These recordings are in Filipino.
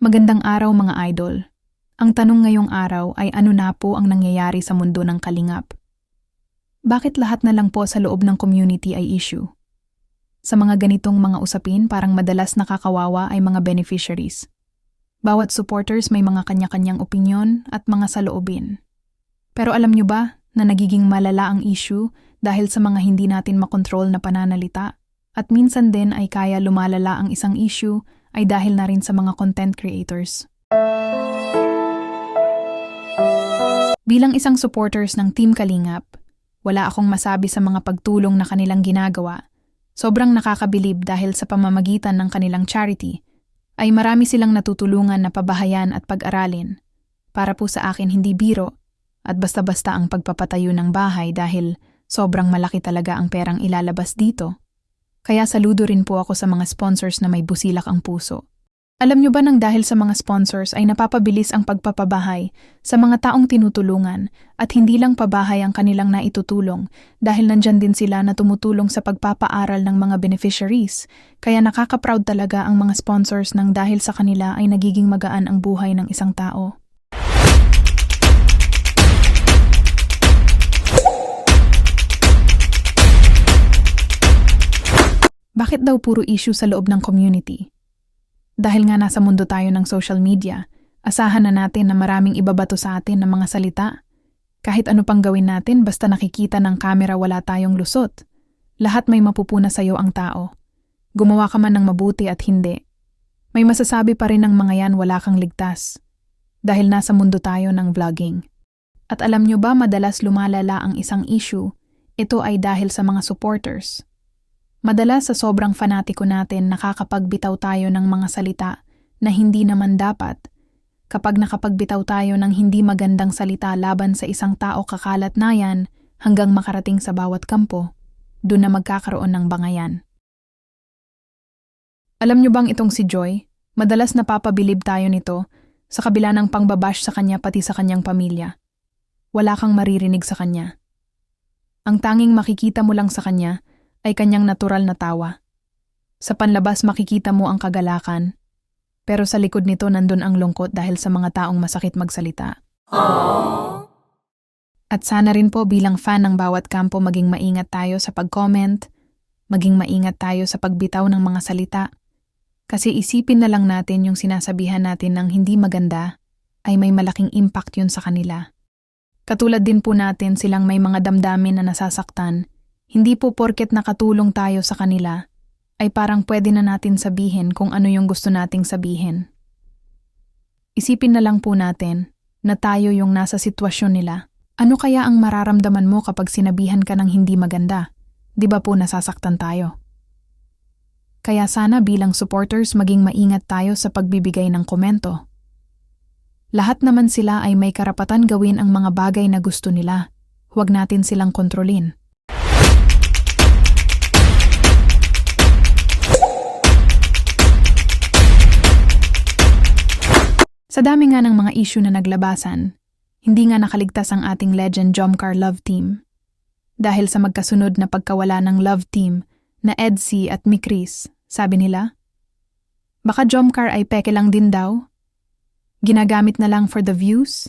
Magandang araw mga idol. Ang tanong ngayong araw ay ano na po ang nangyayari sa mundo ng kalingap? Bakit lahat na lang po sa loob ng community ay issue? Sa mga ganitong mga usapin parang madalas nakakawawa ay mga beneficiaries. Bawat supporters may mga kanya-kanyang opinyon at mga saloobin. Pero alam nyo ba na nagiging malala ang issue dahil sa mga hindi natin makontrol na pananalita? At minsan din ay kaya lumalala ang isang issue ay dahil na rin sa mga content creators. Bilang isang supporters ng Team Kalingap, wala akong masabi sa mga pagtulong na kanilang ginagawa. Sobrang nakakabilib dahil sa pamamagitan ng kanilang charity, ay marami silang natutulungan na pabahayan at pag-aralin. Para po sa akin hindi biro at basta-basta ang pagpapatayo ng bahay dahil sobrang malaki talaga ang perang ilalabas dito. Kaya saludo rin po ako sa mga sponsors na may busilak ang puso. Alam nyo ba nang dahil sa mga sponsors ay napapabilis ang pagpapabahay sa mga taong tinutulungan at hindi lang pabahay ang kanilang naitutulong dahil nandyan din sila na tumutulong sa pagpapaaral ng mga beneficiaries. Kaya nakaka-proud talaga ang mga sponsors nang dahil sa kanila ay nagiging magaan ang buhay ng isang tao. Bakit daw puro issue sa loob ng community? Dahil nga nasa mundo tayo ng social media, asahan na natin na maraming ibabato sa atin ng mga salita. Kahit ano pang gawin natin basta nakikita ng kamera wala tayong lusot. Lahat may mapupuna sa'yo ang tao. Gumawa ka man ng mabuti at hindi. May masasabi pa rin ng mga yan wala kang ligtas. Dahil nasa mundo tayo ng vlogging. At alam nyo ba madalas lumalala ang isang issue? Ito ay dahil sa mga supporters. Madalas sa sobrang fanatiko natin nakakapagbitaw tayo ng mga salita na hindi naman dapat. Kapag nakapagbitaw tayo ng hindi magandang salita laban sa isang tao kakalat na yan hanggang makarating sa bawat kampo, doon na magkakaroon ng bangayan. Alam nyo bang itong si Joy? Madalas napapabilib tayo nito sa kabila ng pangbabash sa kanya pati sa kanyang pamilya. Wala kang maririnig sa kanya. Ang tanging makikita mo lang sa kanya ay kanyang natural na tawa. Sa panlabas makikita mo ang kagalakan, pero sa likod nito nandun ang lungkot dahil sa mga taong masakit magsalita. Aww. At sana rin po bilang fan ng bawat kampo maging maingat tayo sa pag-comment, maging maingat tayo sa pagbitaw ng mga salita. Kasi isipin na lang natin yung sinasabihan natin ng hindi maganda ay may malaking impact yun sa kanila. Katulad din po natin silang may mga damdamin na nasasaktan. Hindi po porket nakatulong tayo sa kanila, ay parang pwede na natin sabihin kung ano yung gusto nating sabihin. Isipin na lang po natin na tayo yung nasa sitwasyon nila. Ano kaya ang mararamdaman mo kapag sinabihan ka ng hindi maganda? Di ba po nasasaktan tayo? Kaya sana bilang supporters maging maingat tayo sa pagbibigay ng komento. Lahat naman sila ay may karapatan gawin ang mga bagay na gusto nila. Huwag natin silang kontrolin. Sa dami nga ng mga issue na naglabasan, hindi nga nakaligtas ang ating legend Jomcar Love Team. Dahil sa magkasunod na pagkawala ng Love Team na Edsy at Mikris, sabi nila, baka Jomcar ay peke lang din daw? Ginagamit na lang for the views?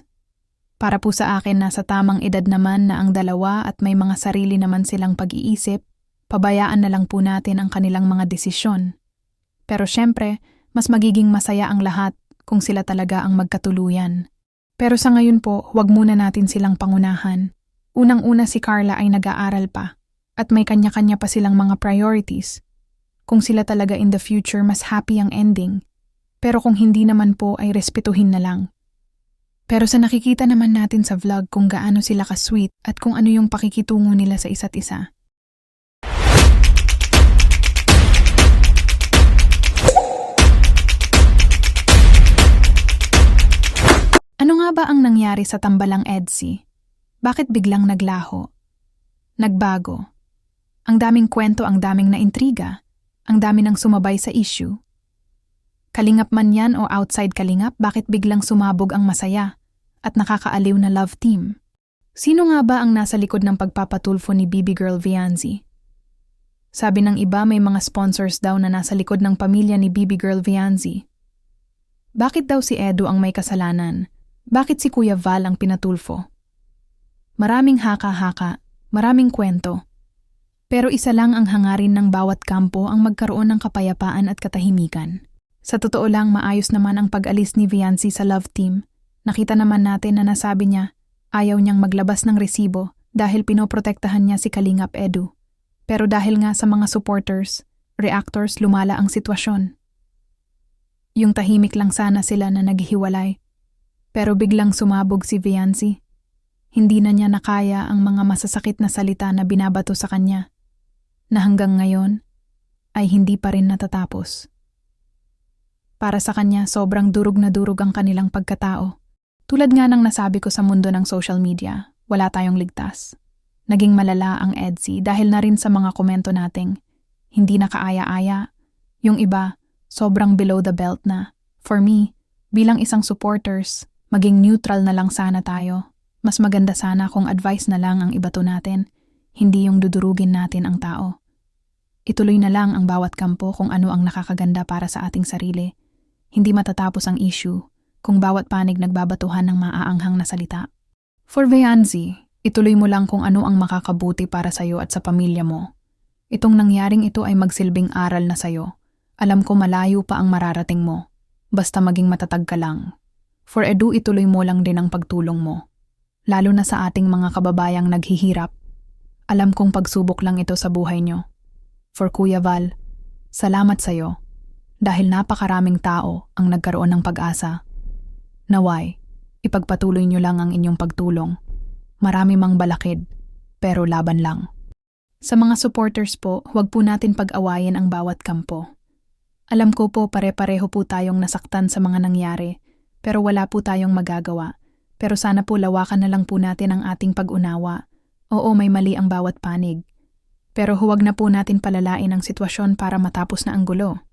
Para po sa akin nasa tamang edad naman na ang dalawa at may mga sarili naman silang pag-iisip, pabayaan na lang po natin ang kanilang mga desisyon. Pero syempre, mas magiging masaya ang lahat kung sila talaga ang magkatuluyan. Pero sa ngayon po, huwag muna natin silang pangunahan. Unang-una si Carla ay nag-aaral pa at may kanya-kanya pa silang mga priorities. Kung sila talaga in the future, mas happy ang ending. Pero kung hindi naman po ay respetuhin na lang. Pero sa nakikita naman natin sa vlog kung gaano sila ka-sweet at kung ano yung pakikitungo nila sa isa't isa. Ano nga ba ang nangyari sa tambalang Edsy? Bakit biglang naglaho? Nagbago? Ang daming kwento, ang daming naintriga, ang dami nang sumabay sa issue. Kalingap man yan o outside kalingap, bakit biglang sumabog ang masaya at nakakaaliw na love team? Sino nga ba ang nasa likod ng pagpapatulfo ni Baby Girl Vianzi? Sabi ng iba may mga sponsors daw na nasa likod ng pamilya ni Baby Girl Vianzi. Bakit daw si Edu ang may kasalanan? Bakit si Kuya Val ang pinatulfo? Maraming haka-haka, maraming kwento. Pero isa lang ang hangarin ng bawat kampo ang magkaroon ng kapayapaan at katahimikan. Sa totoo lang, maayos naman ang pag-alis ni Viancy sa love team. Nakita naman natin na nasabi niya, ayaw niyang maglabas ng resibo dahil pinoprotektahan niya si Kalingap Edu. Pero dahil nga sa mga supporters, reactors, lumala ang sitwasyon. Yung tahimik lang sana sila na naghihiwalay. Pero biglang sumabog si Viancy. Hindi na niya nakaya ang mga masasakit na salita na binabato sa kanya, na hanggang ngayon ay hindi pa rin natatapos. Para sa kanya, sobrang durog na durog ang kanilang pagkatao. Tulad nga ng nasabi ko sa mundo ng social media, wala tayong ligtas. Naging malala ang EDSI dahil na rin sa mga komento nating hindi nakaaya-aya. Yung iba, sobrang below the belt na. For me, bilang isang supporters, maging neutral na lang sana tayo. Mas maganda sana kung advice na lang ang ibato natin, hindi yung dudurugin natin ang tao. Ituloy na lang ang bawat kampo kung ano ang nakakaganda para sa ating sarili. Hindi matatapos ang issue kung bawat panig nagbabatuhan ng maaanghang na salita. For Viancy, ituloy mo lang kung ano ang makakabuti para sa'yo at sa pamilya mo. Itong nangyaring ito ay magsilbing aral na sa'yo. Alam ko malayo pa ang mararating mo. Basta maging matatag ka lang. For Edu, ituloy mo lang din ang pagtulong mo. Lalo na sa ating mga kababayang naghihirap. Alam kong pagsubok lang ito sa buhay nyo. For Kuya Val, salamat sa'yo. Dahil napakaraming tao ang nagkaroon ng pag-asa. Naway, ipagpatuloy nyo lang ang inyong pagtulong. Marami mang balakid, pero laban lang. Sa mga supporters po, huwag po natin pag-awayin ang bawat kampo. Alam ko po pare-pareho po tayong nasaktan sa mga nangyari, pero wala po tayong magagawa. Pero sana po lawakan na lang po natin ang ating pag-unawa. Oo, may mali ang bawat panig. Pero huwag na po natin palalain ang sitwasyon para matapos na ang gulo.